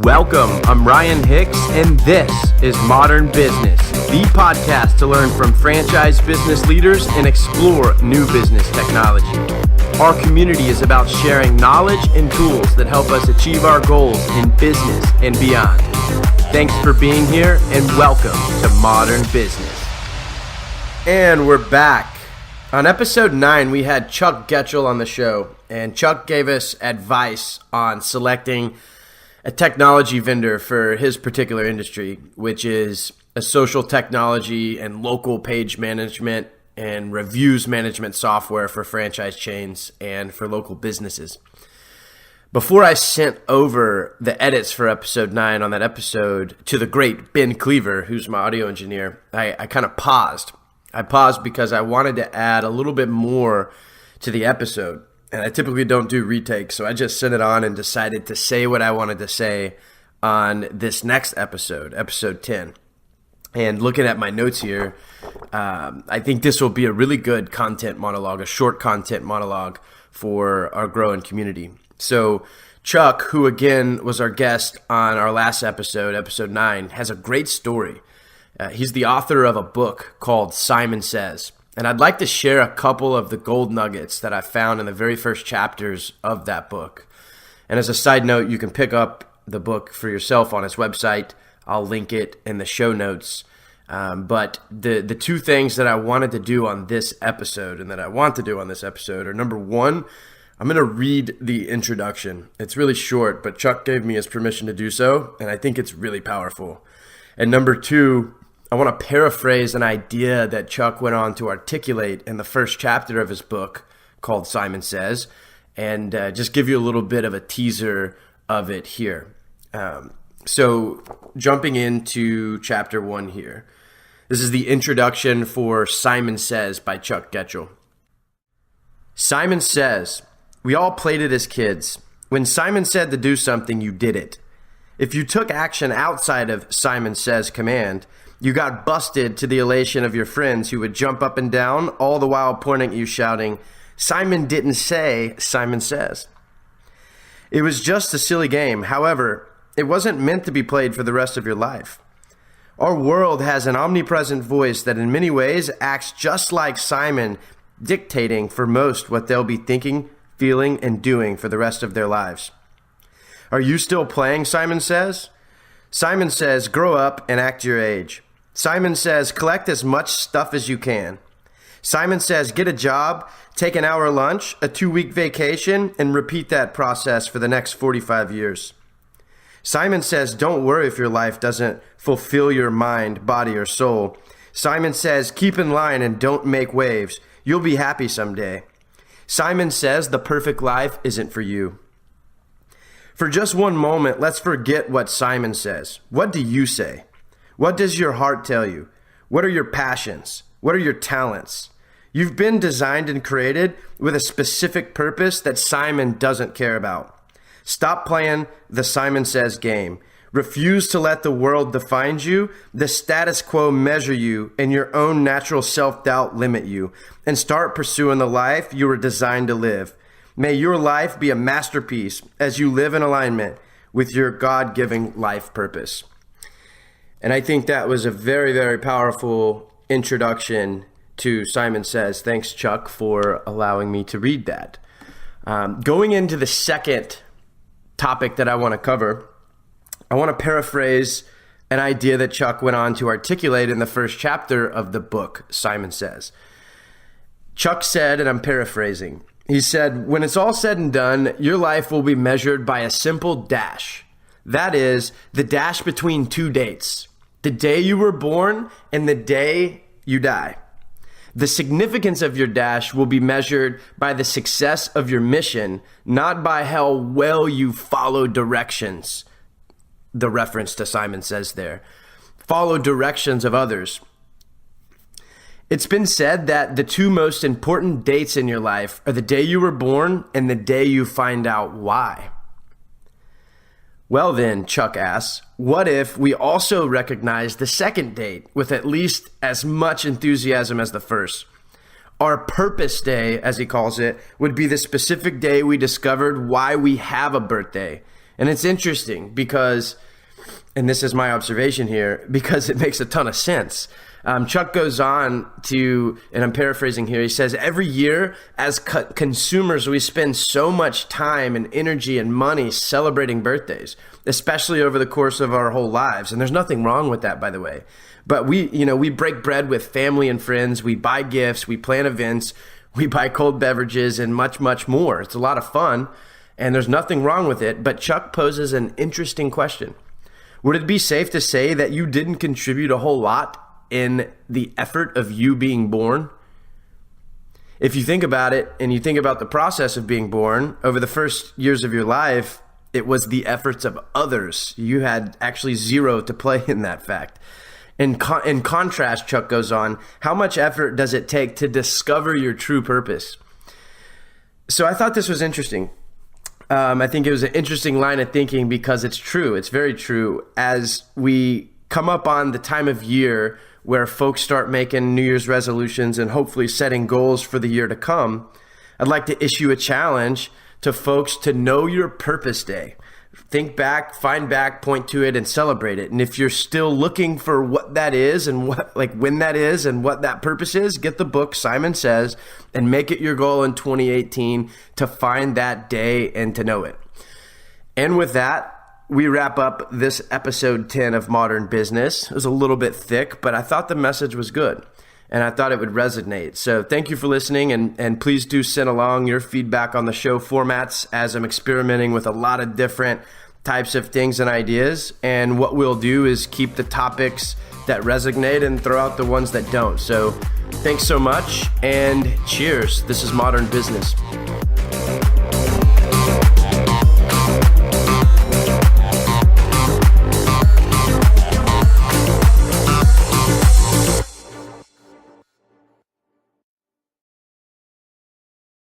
Welcome, I'm Ryan Hicks, and this is Modern Business, the podcast to learn from franchise business leaders and explore new business technology. Our community is about sharing knowledge and tools that help us achieve our goals in business and beyond. Thanks for being here, and welcome to Modern Business. And we're back. On episode 9, we had Chuck Goetshel on the show, and Chuck gave us advice on selecting a technology vendor for his particular industry, which is a social technology and local page management and reviews management software for franchise chains and for local businesses. Before I sent over the edits for episode 9 on that episode to the great Ben Kliever, who's my audio engineer, I kind of paused. I paused because I wanted to add a little bit more to the episode. And I typically don't do retakes, so I just sent it on and decided to say what I wanted to say on this next episode, episode 10. And looking at my notes here, I think this will be a really good content monologue, a short content monologue for our growing community. So Chuck, who again was our guest on our last episode, episode 9, has a great story. He's the author of a book called Says. And I'd like to share a couple of the gold nuggets that I found in the very first chapters of that book. And as a side note, you can pick up the book for yourself on his website. I'll link it in the show notes. But the two things that I wanted to do on this episode and that I want to do on this episode are, number one, I'm going to read the introduction. It's really short, but Chuck gave me his permission to do so, and I think it's really powerful. And number two, I want to paraphrase an idea that Chuck went on to articulate in the first chapter of his book called Says, and just give you a little bit of a teaser of it here. So jumping into chapter 1 here. This is the introduction for Says by Chuck Goetshel. Simon says, "We all played it as kids. When Simon said to do something, you did it. If you took action outside of Simon Says command, you got busted to the elation of your friends who would jump up and down, all the while pointing at you shouting, 'Simon didn't say, Simon says.' It was just a silly game. However, it wasn't meant to be played for the rest of your life. Our world has an omnipresent voice that in many ways acts just like Simon, dictating for most what they'll be thinking, feeling, and doing for the rest of their lives. Are you still playing Simon Says? Simon says, grow up and act your age. Simon says, collect as much stuff as you can. Simon says, get a job, take an hour lunch, a 2-week vacation, and repeat that process for the next 45 years. Simon says, don't worry if your life doesn't fulfill your mind, body, or soul. Simon says, keep in line and don't make waves. You'll be happy someday. Simon says, the perfect life isn't for you. For just one moment, let's forget what Simon says. What do you say? What does your heart tell you? What are your passions? What are your talents? You've been designed and created with a specific purpose that Simon doesn't care about. Stop playing the Simon Says game. Refuse to let the world define you, the status quo measure you, and your own natural self-doubt limit you, and start pursuing the life you were designed to live. May your life be a masterpiece as you live in alignment with your God-given life purpose." And I think that was a very, very powerful introduction to Simon Says. Thanks, Chuck, for allowing me to read that. Going into the second topic that I want to cover, I want to paraphrase an idea that Chuck went on to articulate in the first chapter of the book, Simon Says. Chuck said, and I'm paraphrasing, he said, when it's all said and done, your life will be measured by a simple dash. That is, the dash between two dates. The day you were born and the day you die. The significance of your dash will be measured by the success of your mission, not by how well you follow directions. The reference to Simon Says there. Follow directions of others. It's been said that the two most important dates in your life are the day you were born and the day you find out why. Well then, Chuck asks, what if we also recognize the second date with at least as much enthusiasm as the first? Our purpose day, as he calls it, would be the specific day we discovered why we have a birthday. And it's interesting because, and this is my observation here, because it makes a ton of sense. Chuck goes on to, and I'm paraphrasing here, he says, every year as consumers, we spend so much time and energy and money celebrating birthdays, especially over the course of our whole lives. And there's nothing wrong with that, by the way. But we break bread with family and friends, we buy gifts, we plan events, we buy cold beverages, and much, much more. It's a lot of fun, and there's nothing wrong with it. But Chuck poses an interesting question. Would it be safe to say that you didn't contribute a whole lot in the effort of you being born? If you think about it and you think about the process of being born, over the first years of your life, it was the efforts of others. You had actually zero to play in that fact. In contrast, Chuck goes on, how much effort does it take to discover your true purpose? So I thought this was interesting. I think it was an interesting line of thinking because it's true. It's very true. As we come up on the time of year where folks start making New Year's resolutions and hopefully setting goals for the year to come, I'd like to issue a challenge to folks to know your purpose day. Think back, find back, point to it, and celebrate it. And if you're still looking for what that is and when that is and what that purpose is, get the book Simon Says and make it your goal in 2018 to find that day and to know it. And with that, we wrap up this episode 10 of Modern Business. It was a little bit thick, but I thought the message was good and I thought it would resonate. So thank you for listening, and please do send along your feedback on the show formats as I'm experimenting with a lot of different types of things and ideas. And what we'll do is keep the topics that resonate and throw out the ones that don't. So thanks so much and cheers. This is Modern Business.